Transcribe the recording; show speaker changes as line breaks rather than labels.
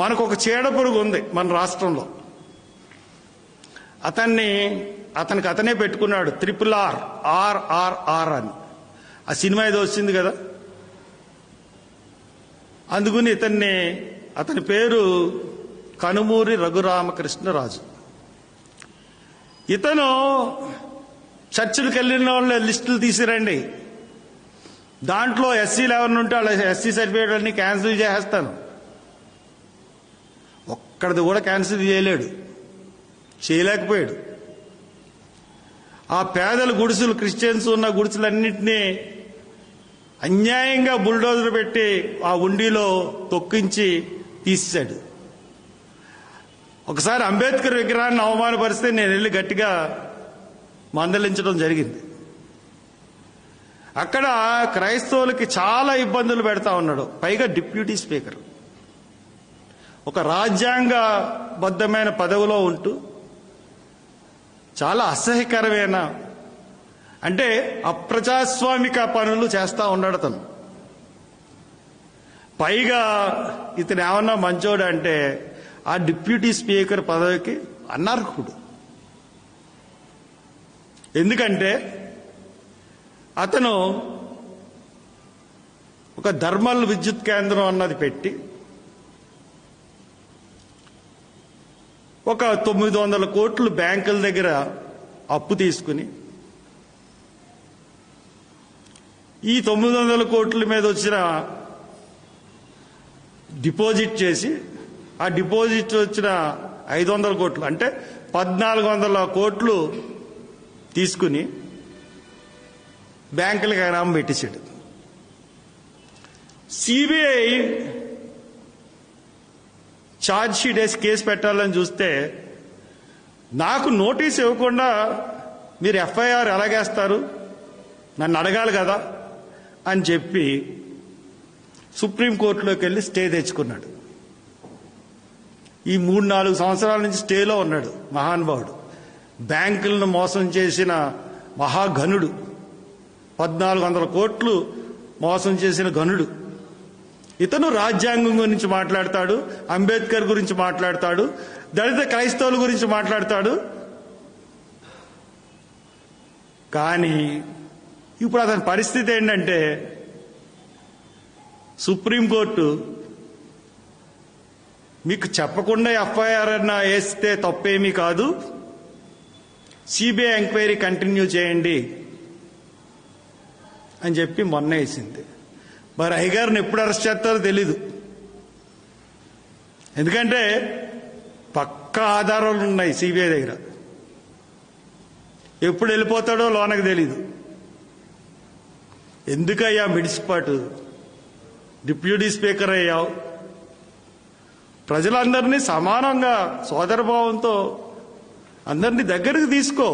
మనకు ఒక చీడపురుగు ఉంది మన రాష్ట్రంలో. అతనికి అతనే పెట్టుకున్నాడు RRR అని. ఆ సినిమా ఏదో వచ్చింది కదా. అందుకుని అతని పేరు కనుమూరి రఘురామకృష్ణరాజు. ఇతను చర్చిలకు వెళ్ళిన వాళ్ళ లిస్టులు తీసిరండి. దాంట్లో ఎస్సీలు ఎవరిని ఉంటే వాళ్ళ ఎస్సీ సర్టిఫికేట్ అన్ని క్యాన్సిల్ చేసేస్తాను. ఒక్కడిది కూడా క్యాన్సిల్ చేయలేకపోయాడు. ఆ పేదల గుడిసెలు, క్రిస్టియన్స్ ఉన్న గుడిసెలన్నింటినీ అన్యాయంగా బుల్డోజర్ పెట్టి ఆ ఉండిలో తొక్కించి తీసేశాడు. ఒకసారి అంబేద్కర్ విగ్రహాన్ని అవమానపరిస్తే నేను వెళ్ళి గట్టిగా మందలించడం జరిగింది. అక్కడ క్రైస్తవులకి చాలా ఇబ్బందులు పెడతా ఉన్నాడు. పైగా డిప్యూటీ స్పీకర్ ఒక రాజ్యాంగబద్ధమైన పదవిలో ఉంటూ చాలా అసహ్యకరమైన, అంటే అప్రజాస్వామిక పనులు చేస్తా ఉన్నాడు అతను. పైగా ఇతను ఏమన్నా మంచోడు అంటే ఆ డిప్యూటీ స్పీకర్ పదవికి అనర్హుడు. ఎందుకంటే అతను ఒక థర్మల్ విద్యుత్ కేంద్రం అన్నది పెట్టి ఒక 900 కోట్లు బ్యాంకుల దగ్గర అప్పు తీసుకుని ఈ 900 కోట్ల మీద వచ్చిన డిపాజిట్ చేసి ఆ డిపాజిట్ వచ్చిన 500 కోట్లు అంటే 1400 కోట్లు తీసుకుని బ్యాంకులకు ఇనాం పెట్టేశాడు. సిబిఐ ఛార్జ్ షీట్ వేసి కేసు పెట్టాలని చూస్తే నాకు నోటీస్ ఇవ్వకుండా మీరు ఎఫ్ఐఆర్ ఎలాగేస్తారు, నన్ను అడగాలి కదా అని చెప్పి సుప్రీంకోర్టులోకి వెళ్ళి స్టే తెచ్చుకున్నాడు. ఈ 3-4 సంవత్సరాల నుంచి స్టేలో ఉన్నాడు మహానుభావుడు. బ్యాంకులను మోసం చేసిన మహాఘనుడు, 1400 కోట్లు మోసం చేసిన ఘనుడు. ఇతను రాజ్యాంగం గురించి మాట్లాడతాడు, అంబేద్కర్ గురించి మాట్లాడతాడు, దళిత క్రైస్తవుల గురించి మాట్లాడతాడు. కానీ ఇప్పుడు అతని పరిస్థితి ఏంటంటే సుప్రీంకోర్టు మీకు చెప్పకుండా ఎఫ్ఐఆర్ అన్న వేస్తే తప్పేమీ కాదు, సిబిఐ ఎంక్వైరీ కంటిన్యూ చేయండి అని చెప్పి మొన్న వేసింది. మరి అయ్యగారిని ఎప్పుడు అరెస్ట్ చేస్తారో తెలీదు. ఎందుకంటే పక్కా ఆధారాలు ఉన్నాయి సిబిఐ దగ్గర. ఎప్పుడు వెళ్ళిపోతాడో లోనకు తెలీదు. ఎందుకయ్యా మిడిసిపాటు, డిప్యూటీ స్పీకర్ అయ్యావు, ప్రజలందరినీ సమానంగా సోదరభావంతో అందరినీ దగ్గరికి తీసుకో.